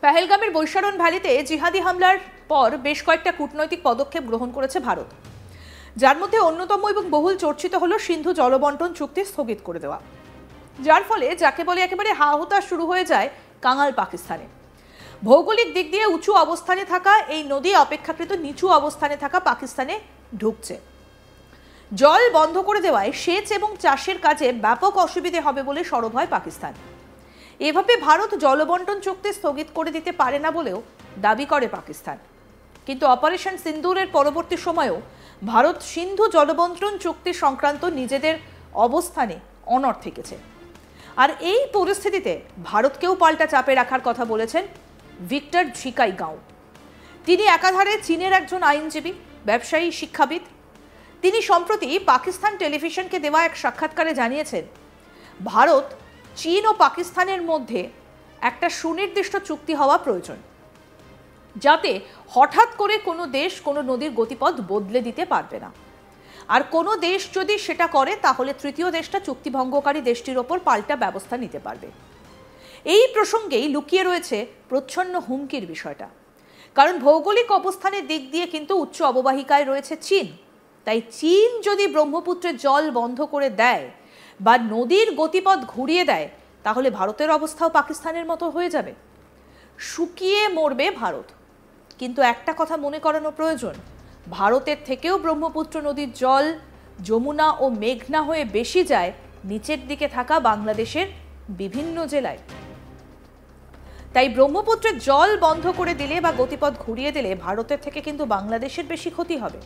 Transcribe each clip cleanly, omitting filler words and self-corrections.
পেহেলগামের বৈশারণ ভ্যালিতে জিহাদি হামলার পর বেশ কয়েকটা কূটনৈতিক পদক্ষেপ গ্রহণ করেছে ভারত, যার মধ্যে অন্যতম এবং বহুল চর্চিত হলো সিন্ধু জলবন্টন চুক্তি স্থগিত করে দেওয়া, যার ফলে যাকে বলে একেবারে হাহুতাশ শুরু হয়ে যায় কাঙাল পাকিস্তানে। ভৌগোলিক দিক দিয়ে উঁচু অবস্থানে থাকা এই নদী অপেক্ষাকৃত নিচু অবস্থানে থাকা পাকিস্তানে ঢুকছে। জল বন্ধ করে দেওয়ায় সেচ এবং চাষের কাজে ব্যাপক অসুবিধে হবে বলে সরব হয় পাকিস্তান। এভাবে ভারত জলবন্টন চুক্তি স্থগিত করে দিতে পারে না বলেও দাবি করে পাকিস্তান। কিন্তু অপারেশন সিন্দুরের পরবর্তী সময়েও ভারত সিন্ধু জলবন্টন চুক্তি সংক্রান্ত নিজেদের অবস্থানে অনড় থেকেছে। আর এই পরিস্থিতিতে ভারতকেও পাল্টা চাপে রাখার কথা বলেছেন ভিক্টর ঝিকাইগাঁও। তিনি একাধারে চীনের একজন আইনজীবী, ব্যবসায়ী, শিক্ষাবিদ। তিনি সম্প্রতি পাকিস্তান টেলিভিশনকে দেওয়া এক সাক্ষাৎকারে জানিয়েছেন, ভারত, চীন ও পাকিস্তানের মধ্যে একটা সুনির্দিষ্ট চুক্তি হওয়া প্রয়োজন, যাতে হঠাৎ করে কোনো দেশ কোনো নদীর গতিপথ বদলে দিতে পারবে না। আর কোনো দেশ যদি সেটা করে তাহলে তৃতীয় দেশটা চুক্তিভঙ্গকারী দেশটির ওপর পাল্টা ব্যবস্থা নিতে পারবে। এই প্রসঙ্গেই লুকিয়ে রয়েছে প্রচ্ছন্ন হুমকির বিষয়টা, কারণ ভৌগোলিক অবস্থানের দিক দিয়ে কিন্তু উচ্চ অববাহিকায় রয়েছে চীন। তাই চীন যদি ব্রহ্মপুত্রের জল বন্ধ করে দেয় বা নদীর গতিপথ ঘুরিয়ে দেয়, তাহলে ভারতের অবস্থাও পাকিস্তানের মতো হয়ে যাবে, শুকিয়ে মরবে ভারত। কিন্তু একটা কথা মনে করানো প্রয়োজন, ভারতের থেকেও ব্রহ্মপুত্র নদীর জল যমুনা ও মেঘনা হয়ে বেশি যায় নিচের দিকে থাকা বাংলাদেশের বিভিন্ন জেলায়। তাই ব্রহ্মপুত্রের জল বন্ধ করে দিলে বা গতিপথ ঘুরিয়ে দিলে ভারতের থেকে কিন্তু বাংলাদেশের বেশি ক্ষতি হবে।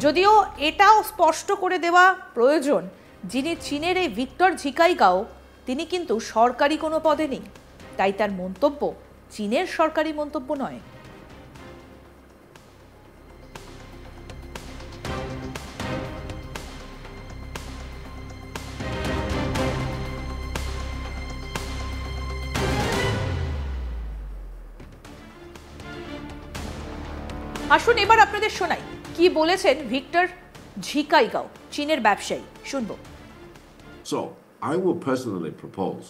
যদিও এটাও স্পষ্ট করে দেওয়া প্রয়োজন, যিনি চীনের এই ভিক্টর ঝিকাইগাঁও, তিনি কিন্তু সরকারি কোনো পদে নেই। তাই তার মন্তব্য চীনের সরকারি মন্তব্য নয়। আসুন এবার আপনাদের শোনাই কি বলেছেন ভিক্টর ঝিকাইগাঁও, চীনের ব্যবসায়ী। শুনবো। So, I will personally propose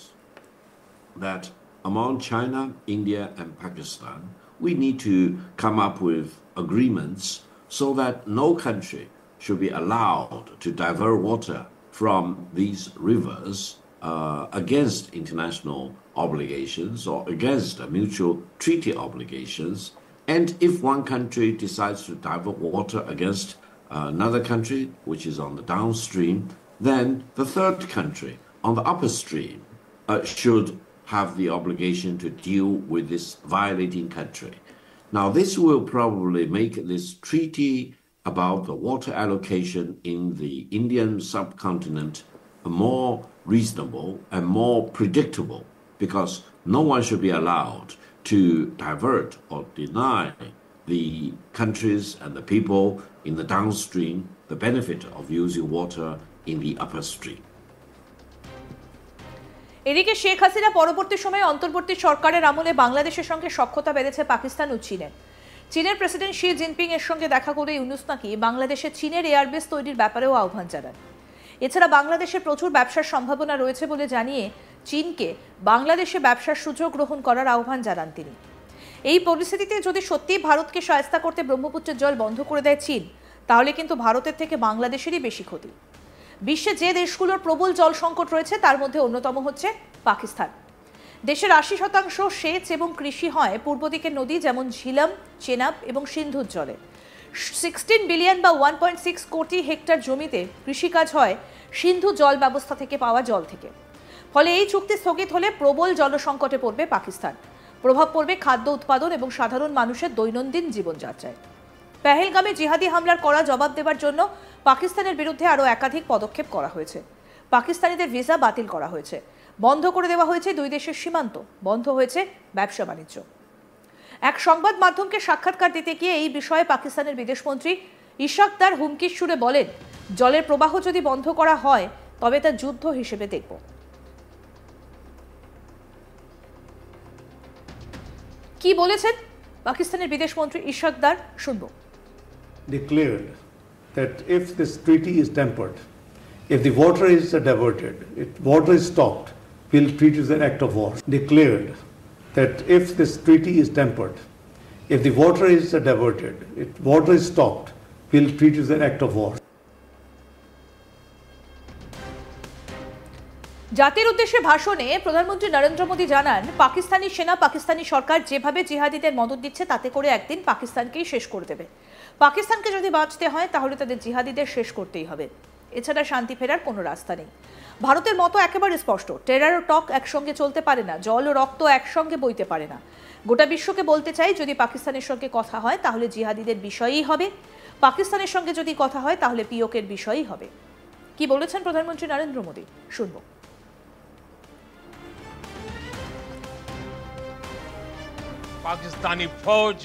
that among China, India, and Pakistan, we need to come up with agreements so that no country should be allowed to divert water from these rivers against international obligations or against mutual treaty obligations. And if one country decides to divert water against another country, which is on the downstream, then the third country on the upstream should have the obligation to deal with this violating country. Now, this will probably make this treaty about the water allocation in the Indian subcontinent more reasonable and more predictable, because no one should be allowed to divert or deny the countries and the people in the downstream the benefit of using water in the upstream. এদিকে শেখ হাসিনা পরবর্তী সময়ে অন্তর্বর্তী সরকারের আমলে বাংলাদেশের সঙ্গে সখ্যতা বেড়েছে পাকিস্তান ও চীনের। চীনের প্রেসিডেন্ট শি জিনপিং এর সঙ্গে দেখা করে ইউনূস নাকি বাংলাদেশে চীনের এয়ারবেস তৈরির ব্যাপারেও আহ্বান জানান। এছাড়া বাংলাদেশে প্রচুর ব্যবসার সম্ভাবনা রয়েছে বলে জানিয়ে চীনকে বাংলাদেশে ব্যবসার সুযোগ গ্রহণ করার আহ্বান জানান তিনি। এই পরিস্থিতিতে যদি সত্যি ভারতকে সহায়তা করতে ব্রহ্মপুত্রের জল বন্ধ করে দেয় চীন, তাহলে কিন্তু ভারতের থেকে বাংলাদেশেরই বেশি ক্ষতি। বিশ্বে যে দেশগুলোর প্রবল জল সংকট রয়েছে তার মধ্যে অন্যতম হচ্ছে পাকিস্তান। দেশের 80% সেচ এবং কৃষি হয় পূর্ব দিকের নদী যেমন ঝিলম, চেনাব এবং সিন্ধুর জলে। 16 বিলিয়ন বা 1.6 কোটি হেক্টর জমিতে কৃষিকাজ হয় সিন্ধু জল ব্যবস্থা থেকে পাওয়া জল থেকে। ফলে এই চুক্তি স্থগিত হলে প্রবল জলসংকটে পড়বে পাকিস্তান। প্রভাব পড়বে খাদ্য উৎপাদন এবং সাধারণ মানুষের দৈনন্দিন জীবনযাত্রায়। পেহেলগামে জিহাদি হামলার কড়া জবাব দেওয়ার জন্য পাকিস্তানের বিরুদ্ধে আরও একাধিক পদক্ষেপ করা হয়েছে। পাকিস্তানিদের ভিসা বাতিল করা হয়েছে, বন্ধ করে দেওয়া হয়েছে দুই দেশের সীমান্ত, বন্ধ হয়েছে ব্যবসা বাণিজ্য। এক সংবাদ মাধ্যমকে সাক্ষাৎকার দিতে গিয়ে এই বিষয়ে পাকিস্তানের বিদেশমন্ত্রী ইশাক দার হুমকির সুরে বলেন, জলের প্রবাহ যদি বন্ধ করা হয় তবে তা যুদ্ধ হিসেবে দেখব। কি বলেছেন পাকিস্তানের বিদেশমন্ত্রী ইশাক দার, শুনবো। Declared that if this treaty is tempered, if the water is diverted, if water is stopped, we'll treat it as an act of war. Declared that if this treaty is tempered, if the water is diverted, if water is stopped, we'll treat it as an act of war. জাতির উদ্দেশ্যে ভাষণে প্রধানমন্ত্রী নরেন্দ্র মোদী জানান, পাকিস্তানি সেনা পাকিস্তানি সরকার যেভাবে জিহাদিদের মদদ দিচ্ছে তাতে করে একদিন পাকিস্তানকেই শেষ করে দেবে। পাকিস্তানকে যদি বাঁচতে হয় তাহলে তাদের জিহাদিদের শেষ করতেই হবে, এছাড়া শান্তি ফেরার কোনো রাস্তা নেই। ভারতের মতো একেবারে স্পষ্ট, টেরর ও টক একসঙ্গে চলতে পারে না, জল ও রক্ত একসঙ্গে বইতে পারে না। গোটা বিশ্বকে বলতে চাই, যদি পাকিস্তানের সঙ্গে কথা হয় তাহলে জিহাদিদের বিষয়ই হবে, পাকিস্তানের সঙ্গে যদি কথা হয় তাহলে পিওকের বিষয়ই হবে। কি বলেছেন প্রধানমন্ত্রী নরেন্দ্র মোদী, শুনবো। पाकिस्तानी फौज,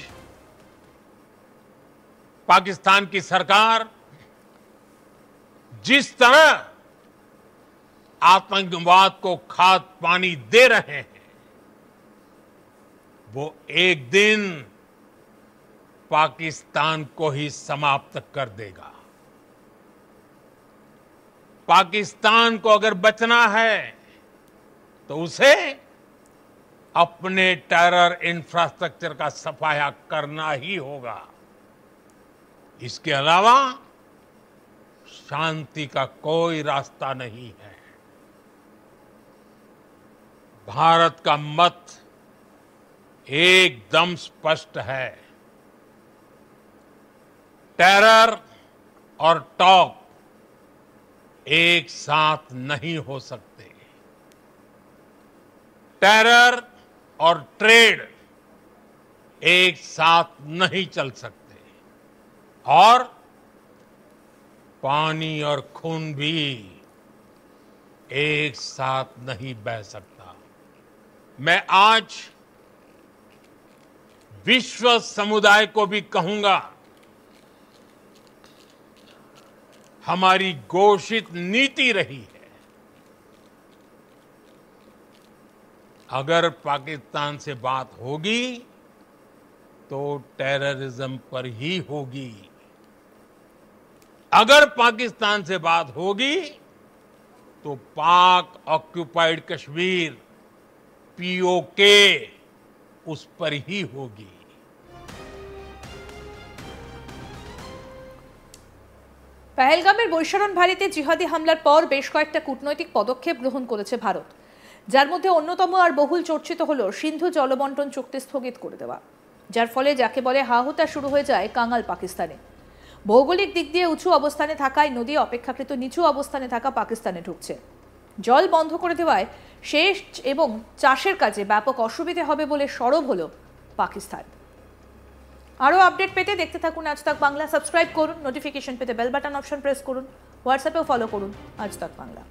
पाकिस्तान की सरकार जिस तरह आतंकवाद को खाद पानी दे रहे हैं, वो एक दिन पाकिस्तान को ही समाप्त कर देगा। पाकिस्तान को अगर बचना है तो उसे अपने टेरर इंफ्रास्ट्रक्चर का सफाया करना ही होगा। इसके अलावा शांति का कोई रास्ता नहीं है। भारत का मत एकदम स्पष्ट है, टेरर और टॉक एक साथ नहीं हो सकते। टेरर और ट्रेड एक साथ नहीं चल सकते, और पानी और खून भी एक साथ नहीं बह सकता। मैं आज विश्व समुदाय को भी कहूंगा, हमारी घोषित नीति रही है, अगर पाकिस्तान से बात होगी तो टेररिज्म पर ही होगी। अगर पाकिस्तान से बात होगी तो पाक ऑक्युपाइड कश्मीर पीओके उस पर ही होगी। পহেলগামের বৈশরণভারীতে জিহাদি হামলার পর বেশ কয়েকটা কূটনৈতিক পদক্ষেপ গ্রহণ করেছে ভারত, যার মধ্যে অন্যতম আর বহুল চর্চিত হলো সিন্ধু জলবন্টন চুক্তি স্থগিত করে দেওয়া, যার ফলে যাকে বলে হাহুতা শুরু হয়ে যায় কাঙাল পাকিস্তানে। ভৌগোলিক দিক দিয়ে উঁচু অবস্থানে থাকায় নদী অপেক্ষাকৃত নিচু অবস্থানে থাকা পাকিস্তানে ঢুকছে। জল বন্ধ করে দেওয়ায় সেচ এবং চাষের কাজে ব্যাপক অসুবিধে হবে বলে সরব হলো পাকিস্তান। আরও আপডেট পেতে দেখতে থাকুন আজ তাক বাংলা, সাবস্ক্রাইব করুন, নোটিফিকেশন পেতে বেল বাটন অপশন প্রেস করুন, হোয়াটসঅ্যাপেও ফলো করুন আজ তাক বাংলা।